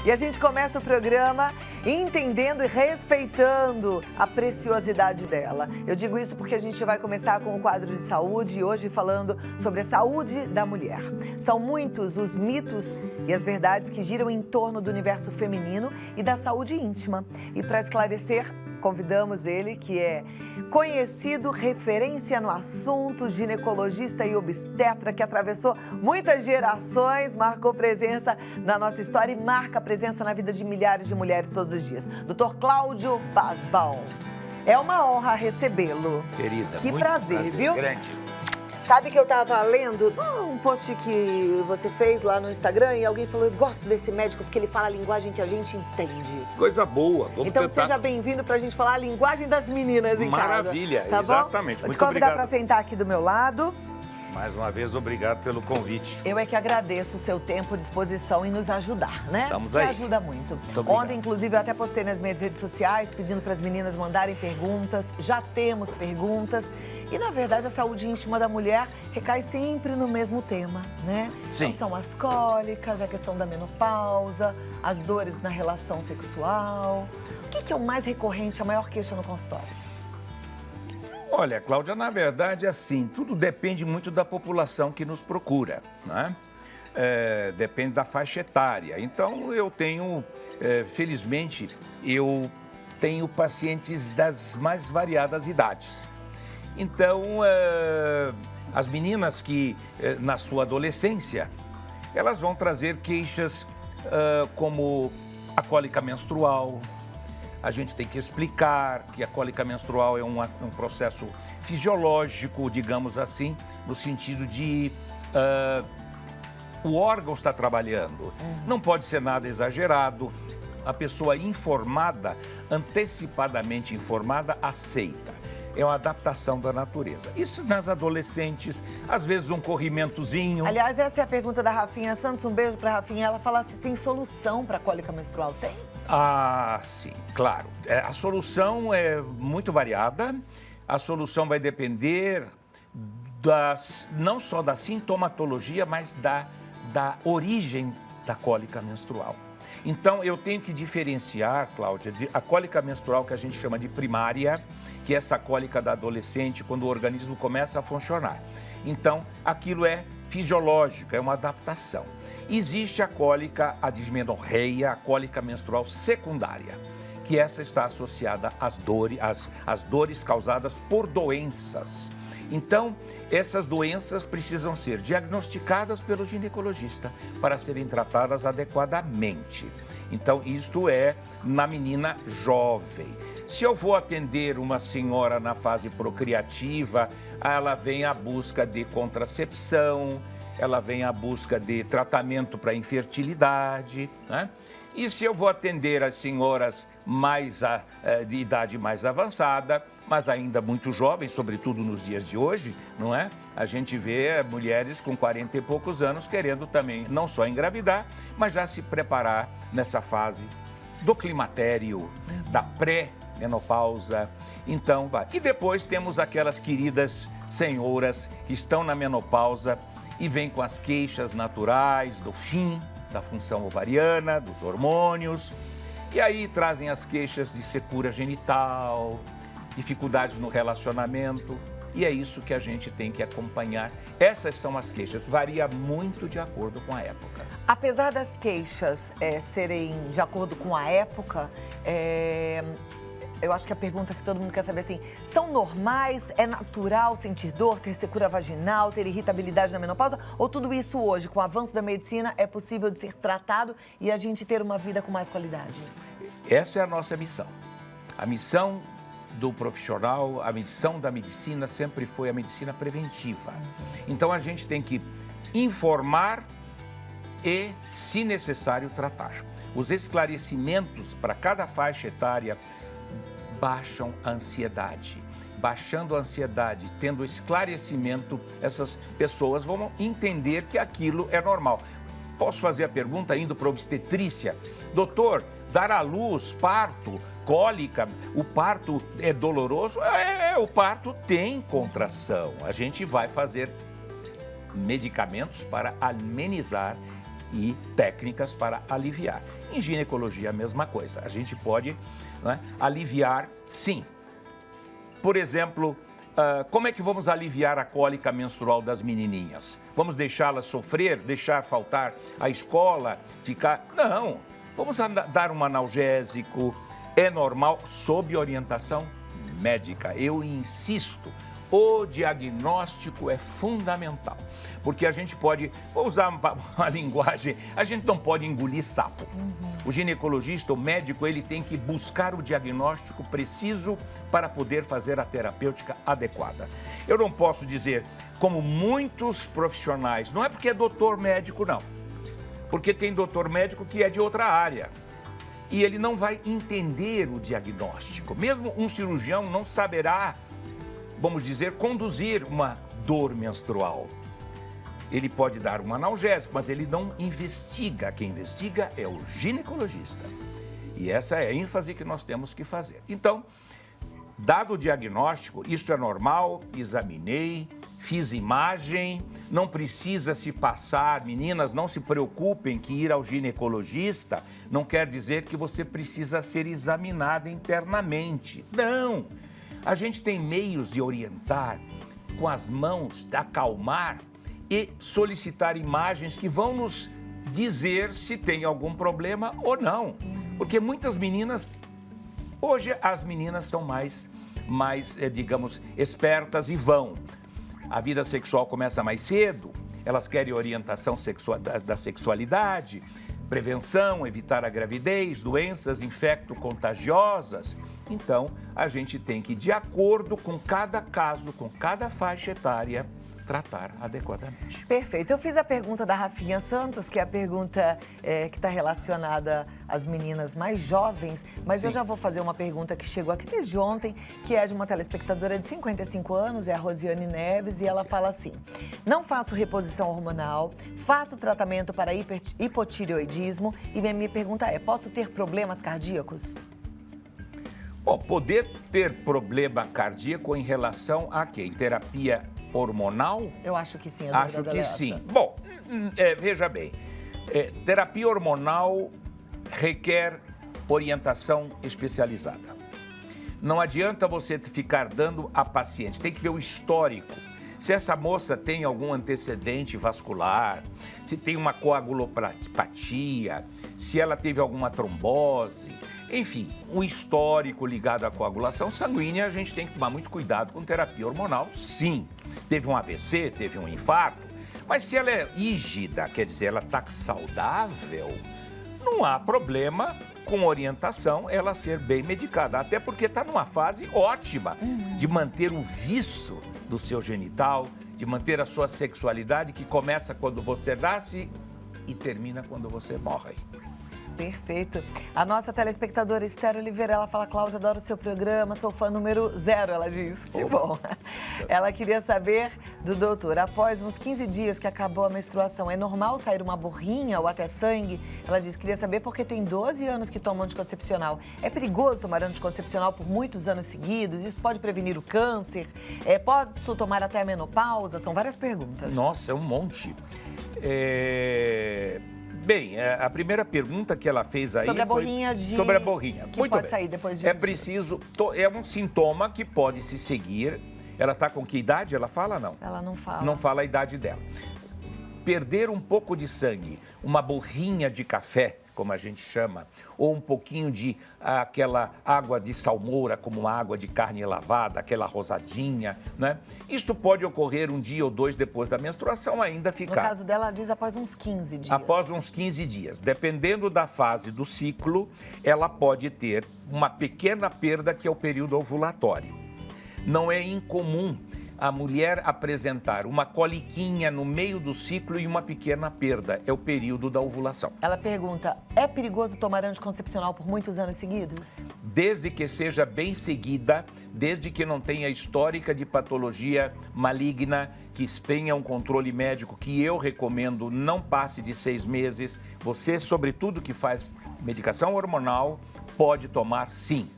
E a gente começa o programa entendendo e respeitando a preciosidade dela. Eu digo isso porque a gente vai começar com o quadro de saúde e hoje falando sobre a saúde da mulher. São muitos os mitos e as verdades que giram em torno do universo feminino e da saúde íntima. E para esclarecer, convidamos ele, que é conhecido, referência no assunto, ginecologista e obstetra, que atravessou muitas gerações, marcou presença na nossa história e marca presença na vida de milhares de mulheres todos os dias. Dr. Cláudio Basbaum. É uma honra recebê-lo. Querida, que muito prazer, viu? Grande. Sabe que eu estava lendo um post que você fez lá no Instagram e alguém falou, eu gosto desse médico porque ele fala a linguagem que a gente entende. Coisa boa, vamos então tentar. Seja bem-vindo pra gente falar a linguagem das meninas em Maravilha, casa. Tá exatamente. Bom? Vou te Muito convidar obrigado. para sentar aqui do meu lado. Mais uma vez, obrigado pelo convite. Eu é que agradeço o seu tempo, disposição em nos ajudar, né? Estamos Você aí. ajuda muito. Obrigado. Ontem, inclusive, eu até postei nas minhas redes sociais pedindo para as meninas mandarem perguntas. Já temos perguntas. E, na verdade, a saúde íntima da mulher recai sempre no mesmo tema, né? Sim. Então, são as cólicas, a questão da menopausa, as dores na relação sexual. O que é o mais recorrente, a maior queixa no consultório? Olha, Cláudia, na verdade, assim, tudo depende muito da população que nos procura, né? Depende da faixa etária. Então, eu tenho, felizmente, eu tenho pacientes das mais variadas idades. Então, as meninas que, na sua adolescência, elas vão trazer queixas como a cólica menstrual. A gente tem que explicar que a cólica menstrual é um processo fisiológico, digamos assim, no sentido de o órgão está trabalhando. Não pode ser nada exagerado. A pessoa informada, antecipadamente informada, aceita. É uma adaptação da natureza. Isso nas adolescentes, às vezes um corrimentozinho. Aliás, essa é a pergunta da Rafinha Santos. Um beijo pra Rafinha. Ela fala se tem solução para cólica menstrual. Tem? Ah, sim, claro. A solução é muito variada. A solução vai depender não só da sintomatologia, mas da origem da cólica menstrual. Então, eu tenho que diferenciar, Cláudia, a cólica menstrual que a gente chama de primária, que é essa cólica da adolescente, quando o organismo começa a funcionar. Então, aquilo é fisiológico, é uma adaptação. Existe a cólica, a dismenorreia, a cólica menstrual secundária, que essa está associada às dores causadas por doenças. Então, essas doenças precisam ser diagnosticadas pelo ginecologista para serem tratadas adequadamente. Então, isto é na menina jovem. Se eu vou atender uma senhora na fase procriativa, ela vem à busca de contracepção, ela vem à busca de tratamento para infertilidade, né? E se eu vou atender as senhoras de idade mais avançada, mas ainda muito jovens, sobretudo nos dias de hoje, não é? A gente vê mulheres com 40 e poucos anos querendo também não só engravidar, mas já se preparar nessa fase do climatério, da pré-menopausa. Então, vai. E depois temos aquelas queridas senhoras que estão na menopausa e vêm com as queixas naturais do fim da função ovariana, dos hormônios. E aí trazem as queixas de secura genital, dificuldades no relacionamento. E é isso que a gente tem que acompanhar. Essas são as queixas. Varia muito de acordo com a época. Apesar das queixas serem de acordo com a época, eu acho que a pergunta que todo mundo quer saber assim, são normais, é natural sentir dor, ter secura vaginal, ter irritabilidade na menopausa? Ou tudo isso hoje, com o avanço da medicina, é possível de ser tratado e a gente ter uma vida com mais qualidade? Essa é a nossa missão. A missão do profissional, a missão da medicina sempre foi a medicina preventiva. Então a gente tem que informar e, se necessário, tratar. Os esclarecimentos para cada faixa etária baixam a ansiedade. Baixando a ansiedade, tendo esclarecimento, essas pessoas vão entender que aquilo é normal. Posso fazer a pergunta indo para a obstetrícia? Doutor, dar à luz, parto, cólica, o parto é doloroso? O parto tem contração. A gente vai fazer medicamentos para amenizar e técnicas para aliviar. Em ginecologia, a mesma coisa. A gente pode, né, aliviar, sim. Por exemplo, como é que vamos aliviar a cólica menstrual das menininhas? Vamos deixá-las sofrer, deixar faltar a escola, ficar... Não, vamos dar um analgésico, é normal, sob orientação médica. Eu insisto, o diagnóstico é fundamental, porque a gente pode, vou usar uma linguagem, a gente não pode engolir sapo. O ginecologista, o médico, ele tem que buscar o diagnóstico preciso para poder fazer a terapêutica adequada. Eu não posso dizer, como muitos profissionais, não é porque é doutor médico, não, porque tem doutor médico que é de outra área. E ele não vai entender o diagnóstico. Mesmo um cirurgião não saberá, vamos dizer, conduzir uma dor menstrual. Ele pode dar um analgésico, mas ele não investiga. Quem investiga é o ginecologista. E essa é a ênfase que nós temos que fazer. Então, dado o diagnóstico, isso é normal, examinei, fiz imagem, não precisa se passar, meninas, não se preocupem que ir ao ginecologista não quer dizer que você precisa ser examinada internamente. Não! A gente tem meios de orientar com as mãos, de acalmar e solicitar imagens que vão nos dizer se tem algum problema ou não. Porque muitas meninas, hoje as meninas são mais digamos, espertas e vão. A vida sexual começa mais cedo, elas querem orientação da sexualidade, prevenção, evitar a gravidez, doenças infecto-contagiosas. Então, a gente tem que, de acordo com cada caso, com cada faixa etária, tratar adequadamente. Perfeito. Eu fiz a pergunta da Rafinha Santos, que é a pergunta que está relacionada às meninas mais jovens, mas Sim. eu já vou fazer uma pergunta que chegou aqui desde ontem, que é de uma telespectadora de 55 anos, é a Rosiane Neves, e ela fala assim: não faço reposição hormonal, faço tratamento para hipotireoidismo e minha pergunta é, posso ter problemas cardíacos? Bom, poder ter problema cardíaco em relação a quê? Terapia hormonal? Eu acho que sim. A Acho dúvida que dela é sim. essa. Bom, veja bem, terapia hormonal requer orientação especializada. Não adianta você ficar dando a paciente, tem que ver o histórico. Se essa moça tem algum antecedente vascular, se tem uma coagulopatia, se ela teve alguma trombose, enfim, um histórico ligado à coagulação sanguínea, a gente tem que tomar muito cuidado com terapia hormonal, sim. Teve um AVC, teve um infarto, mas se ela é rígida, quer dizer, ela está saudável, não há problema com orientação ela ser bem medicada, até porque está numa fase ótima de manter o viço do seu genital, de manter a sua sexualidade que começa quando você nasce e termina quando você morre. Perfeito. A nossa telespectadora Esther Oliveira, ela fala: Cláudia, adoro o seu programa, sou fã número 0, ela diz. Que bom. Ela queria saber do doutor, após uns 15 dias que acabou a menstruação, é normal sair uma borrinha ou até sangue? Ela diz, queria saber porque tem 12 anos que toma anticoncepcional. É perigoso tomar anticoncepcional por muitos anos seguidos? Isso pode prevenir o câncer? Posso tomar até a menopausa? São várias perguntas. Nossa, é um monte. Bem, a primeira pergunta que ela fez aí sobre a foi borrinha sobre a borrinha. Que Muito pode bem. sair depois de É preciso, é um sintoma que pode se seguir. Ela está com que idade? Ela fala não? Ela não fala. Não fala a idade dela. Perder um pouco de sangue, uma borrinha de café, como a gente chama, ou um pouquinho de aquela água de salmoura, como uma água de carne lavada, aquela rosadinha, né? Isso pode ocorrer um dia ou dois depois da menstruação, ainda ficar. No caso dela, ela diz após uns 15 dias. Após uns 15 dias. Dependendo da fase do ciclo, ela pode ter uma pequena perda, que é o período ovulatório. Não é incomum a mulher apresentar uma coliquinha no meio do ciclo e uma pequena perda. É o período da ovulação. Ela pergunta, é perigoso tomar anticoncepcional por muitos anos seguidos? Desde que seja bem seguida, desde que não tenha histórica de patologia maligna, que tenha um controle médico, que eu recomendo não passe de 6 meses. Você, sobretudo que faz medicação hormonal, pode tomar sim.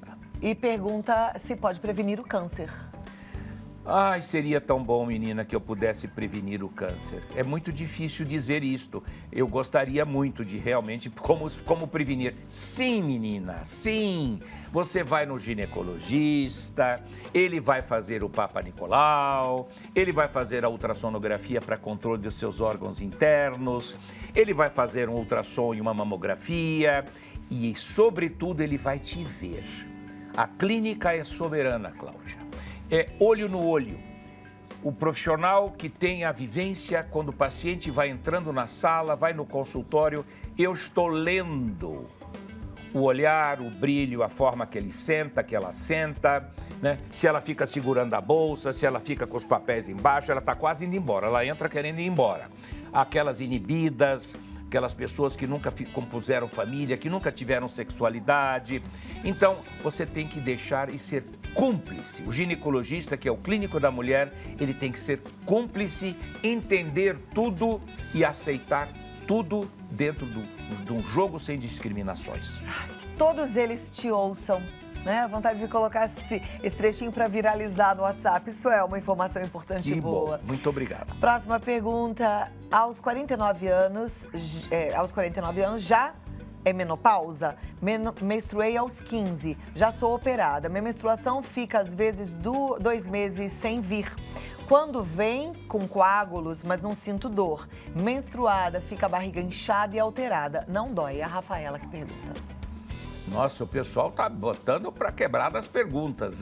E pergunta se pode prevenir o câncer. Ai, seria tão bom, menina, que eu pudesse prevenir o câncer. É muito difícil dizer isto. Eu gostaria muito de realmente como prevenir. Sim, menina, sim. Você vai no ginecologista, ele vai fazer o Papa Nicolau, ele vai fazer a ultrassonografia para controle dos seus órgãos internos, ele vai fazer um ultrassom e uma mamografia e, sobretudo, ele vai te ver. A clínica é soberana, Cláudia. É olho no olho. O profissional que tem a vivência, quando o paciente vai entrando na sala, vai no consultório, eu estou lendo o olhar, o brilho, a forma que ele senta, que ela senta, né? Se ela fica segurando a bolsa, se ela fica com os papéis embaixo, ela está quase indo embora, ela entra querendo ir embora. Aquelas inibidas, aquelas pessoas que nunca compuseram família, que nunca tiveram sexualidade. Então, você tem que deixar e ser cúmplice. O ginecologista, que é o clínico da mulher, ele tem que ser cúmplice, entender tudo e aceitar tudo dentro de um jogo sem discriminações. Que todos eles te ouçam, né? A vontade de colocar esse trechinho para viralizar no WhatsApp. Isso é uma informação importante e boa. Bom. Muito obrigado. Próxima pergunta. Aos 49 anos já é menopausa? Menstruei aos 15, já sou operada. Minha menstruação fica às vezes 2 meses sem vir. Quando vem com coágulos, mas não sinto dor. Menstruada, fica a barriga inchada e alterada. Não dói. É a Rafaela que pergunta. Nossa, o pessoal tá botando para quebrar das perguntas.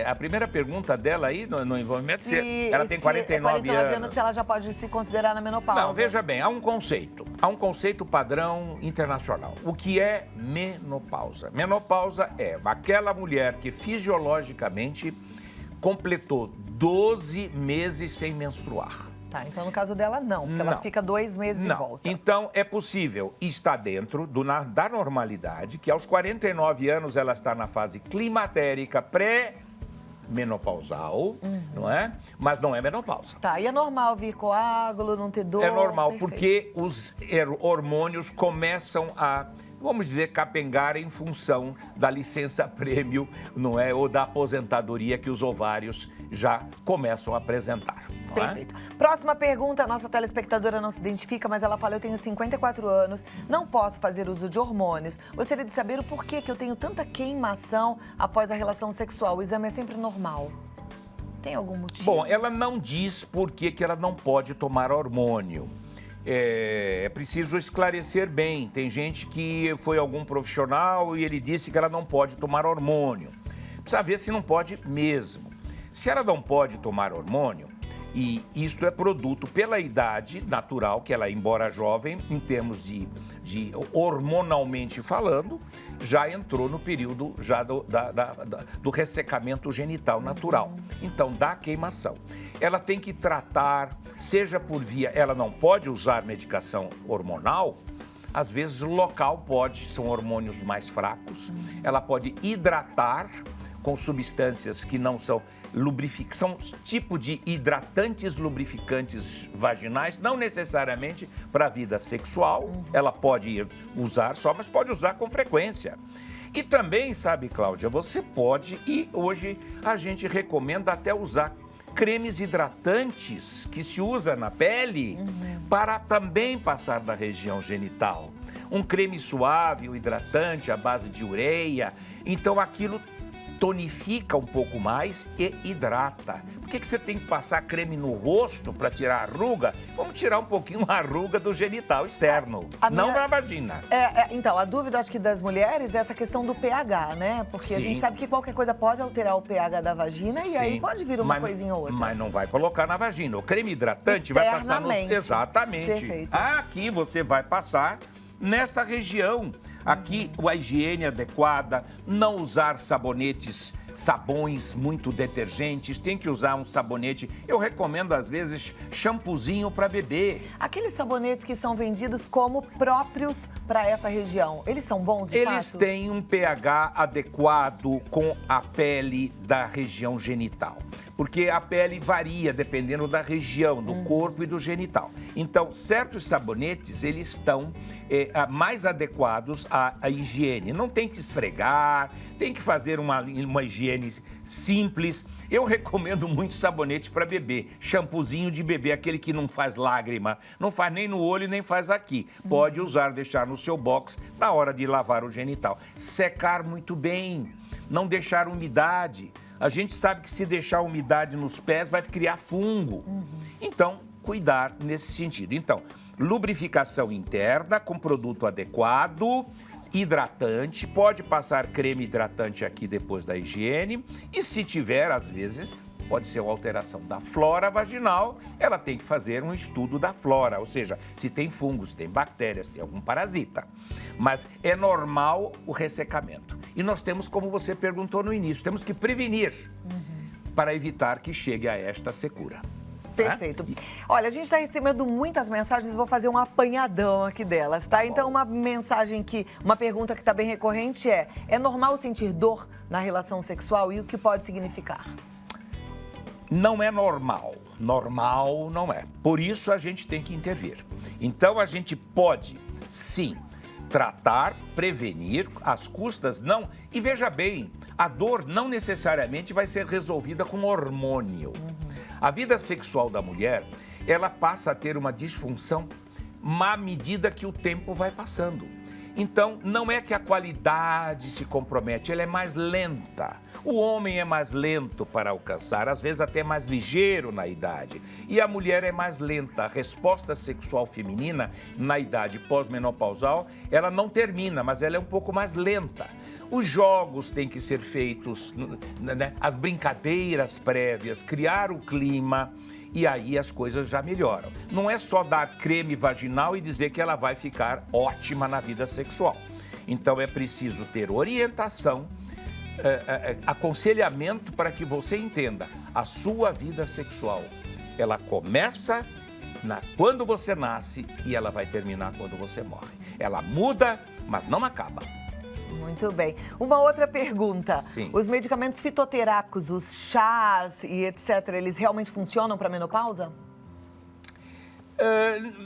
A primeira pergunta dela aí no envolvimento, ela tem 49 anos. Se ela já pode se considerar na menopausa. Não, veja bem, há um conceito padrão internacional. O que é menopausa? Menopausa é aquela mulher que fisiologicamente completou 12 meses sem menstruar. Tá, então no caso dela não, porque ela fica 2 meses e volta. Então é possível estar dentro da normalidade, que aos 49 anos ela está na fase climatérica pré-menopausal, não é? Mas não é menopausa. Tá, e é normal vir coágulo, não ter dor? É normal, perfeito. porque os hormônios começam a, vamos dizer, capengar em função da licença-prêmio, não é? Ou da aposentadoria que os ovários já começam a apresentar. Perfeito. Próxima pergunta, a nossa telespectadora não se identifica, mas ela fala: eu tenho 54 anos, não posso fazer uso de hormônios. Gostaria de saber o porquê que eu tenho tanta queimação após a relação sexual. O exame é sempre normal. Tem algum motivo? Bom, ela não diz por que ela não pode tomar hormônio. É preciso esclarecer bem. Tem gente que foi algum profissional e ele disse que ela não pode tomar hormônio. Precisa ver se não pode mesmo. Se ela não pode tomar hormônio, e isto é produto pela idade natural, que ela, embora jovem, em termos de hormonalmente falando, já entrou no período já do ressecamento genital natural. Então, dá queimação. Ela tem que tratar, seja por via, ela não pode usar medicação hormonal, às vezes o local pode, são hormônios mais fracos, ela pode hidratar com substâncias que não são lubrificantes, são tipo de hidratantes lubrificantes vaginais, não necessariamente para a vida sexual, ela pode usar só, mas pode usar com frequência. E também, sabe, Cláudia, você pode, e hoje a gente recomenda até usar cremes hidratantes que se usa na pele para também passar da região genital. Um creme suave, um hidratante à base de ureia, então aquilo tonifica um pouco mais e hidrata. Por que você tem que passar creme no rosto para tirar a ruga? Vamos tirar um pouquinho a ruga do genital externo, não na vagina. Então, a dúvida, acho que das mulheres, é essa questão do pH, né? Porque a gente sabe que qualquer coisa pode alterar o pH da vagina e aí pode vir uma coisinha ou outra. Mas não vai colocar na vagina. O creme hidratante vai passar no... Exatamente. Perfeito. Aqui você vai passar nessa região. Aqui, a higiene adequada, não usar sabões muito detergentes, tem que usar um sabonete. Eu recomendo, às vezes, shampoozinho para bebê. Aqueles sabonetes que são vendidos como próprios para essa região, eles são bons de fato? Eles têm um pH adequado com a pele da região genital. Porque a pele varia dependendo da região, do corpo e do genital. Então, certos sabonetes, eles estão mais adequados à higiene. Não tem que esfregar, tem que fazer uma higiene higiene simples. Eu recomendo muito sabonete para bebê, shampoozinho de bebê, aquele que não faz lágrima, não faz nem no olho nem faz aqui. Pode usar, deixar no seu box na hora de lavar o genital. Secar muito bem, não deixar umidade. A gente sabe que se deixar umidade nos pés vai criar fungo. Então, cuidar nesse sentido. Então, lubrificação interna com produto adequado, hidratante, pode passar creme hidratante aqui depois da higiene e se tiver, às vezes, pode ser uma alteração da flora vaginal, ela tem que fazer um estudo da flora, ou seja, se tem fungos, se tem bactérias, se tem algum parasita. Mas é normal o ressecamento. E nós temos, como você perguntou no início, temos que prevenir para evitar que chegue a esta secura. Perfeito. Olha, a gente está recebendo muitas mensagens, vou fazer um apanhadão aqui delas, tá? Então, uma pergunta que está bem recorrente é normal sentir dor na relação sexual e o que pode significar? Não é normal. Normal não é. Por isso a gente tem que intervir. Então, a gente pode, sim, tratar, prevenir, às custas, não. E veja bem, a dor não necessariamente vai ser resolvida com hormônio. A vida sexual da mulher, ela passa a ter uma disfunção à medida que o tempo vai passando. Então, não é que a qualidade se compromete, ela é mais lenta. O homem é mais lento para alcançar, às vezes até mais ligeiro na idade. E a mulher é mais lenta. A resposta sexual feminina, na idade pós-menopausal, ela não termina, mas ela é um pouco mais lenta. Os jogos têm que ser feitos, né? As brincadeiras prévias, criar o clima, e aí as coisas já melhoram. Não é só dar creme vaginal e dizer que ela vai ficar ótima na vida sexual. Então é preciso ter orientação, aconselhamento para que você entenda. A sua vida sexual, ela começa quando você nasce e ela vai terminar quando você morre. Ela muda, mas não acaba. Muito bem. Uma outra pergunta. Sim. Os medicamentos fitoterápicos, os chás e etc., eles realmente funcionam para a menopausa?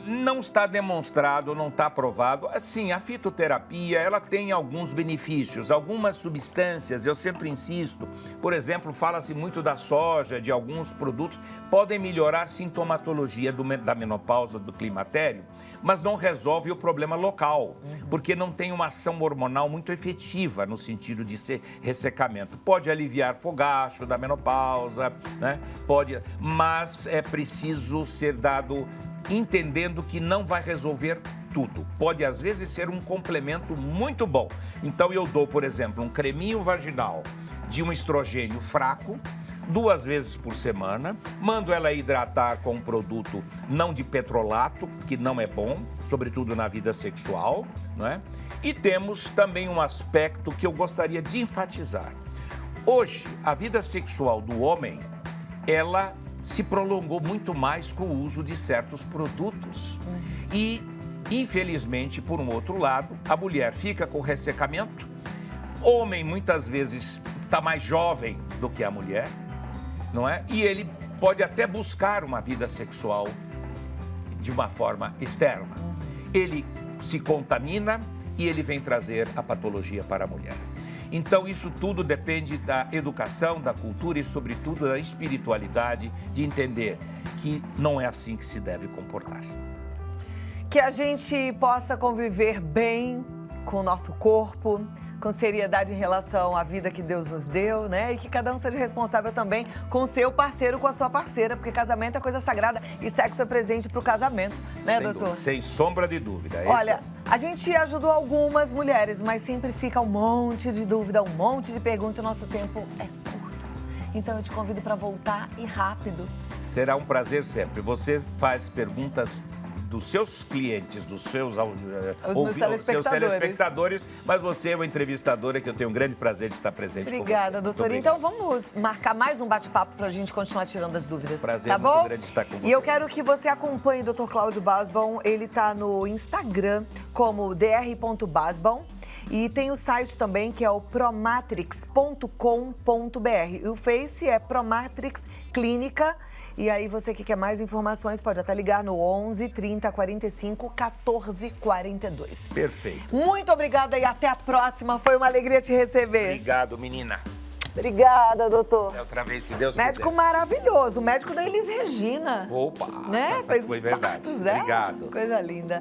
Não está demonstrado, não está provado. Assim, a fitoterapia, ela tem alguns benefícios, algumas substâncias, eu sempre insisto. Por exemplo, fala-se muito da soja, de alguns produtos, podem melhorar a sintomatologia da menopausa, do climatério, mas não resolve o problema local, porque não tem uma ação hormonal muito efetiva no sentido de ser ressecamento. Pode aliviar fogacho da menopausa, né? Pode, mas é preciso ser dado entendendo que não vai resolver tudo. Pode, às vezes, ser um complemento muito bom. Então, eu dou, por exemplo, um creminho vaginal de um estrogênio fraco, 2 vezes por semana, mando ela hidratar com um produto não de petrolato, que não é bom, sobretudo na vida sexual, né? E temos também um aspecto que eu gostaria de enfatizar. Hoje, a vida sexual do homem, ela se prolongou muito mais com o uso de certos produtos. E, infelizmente, por um outro lado, a mulher fica com ressecamento. O homem, muitas vezes, está mais jovem do que a mulher, não é? E ele pode até buscar uma vida sexual de uma forma externa. Ele se contamina e ele vem trazer a patologia para a mulher. Então, isso tudo depende da educação, da cultura e, sobretudo, da espiritualidade, de entender que não é assim que se deve comportar. Que a gente possa conviver bem com o nosso corpo, com seriedade em relação à vida que Deus nos deu, né? E que cada um seja responsável também com o seu parceiro, com a sua parceira, porque casamento é coisa sagrada e sexo é presente para o casamento, né, doutor? Sem sombra de dúvida. Olha, a gente ajudou algumas mulheres, mas sempre fica um monte de dúvida, um monte de pergunta, o nosso tempo é curto. Então eu te convido para voltar e rápido. Será um prazer sempre. Você faz perguntas dos seus clientes, dos seus telespectadores, mas você é uma entrevistadora que eu tenho um grande prazer de estar presente. Obrigada, doutora. Então vamos marcar mais um bate-papo para a gente continuar tirando as dúvidas. Prazer tá muito bom? grande estar com você. E eu quero que você acompanhe o Dr. Cláudio Basbon. Ele está no Instagram como dr.basbon. E tem o site também, que é o promatrix.com.br. E o Face é Promatrix Clínica. E aí, você que quer mais informações, pode até ligar no 11 30 45 14 42. Perfeito. Muito obrigada e até a próxima. Foi uma alegria te receber. Obrigado, menina. Obrigada, doutor. É outra vez, se Deus Médico quiser. maravilhoso, o médico da Elis Regina. Opa! Né? Fez Foi os verdade. partos, é? Obrigado. Coisa linda.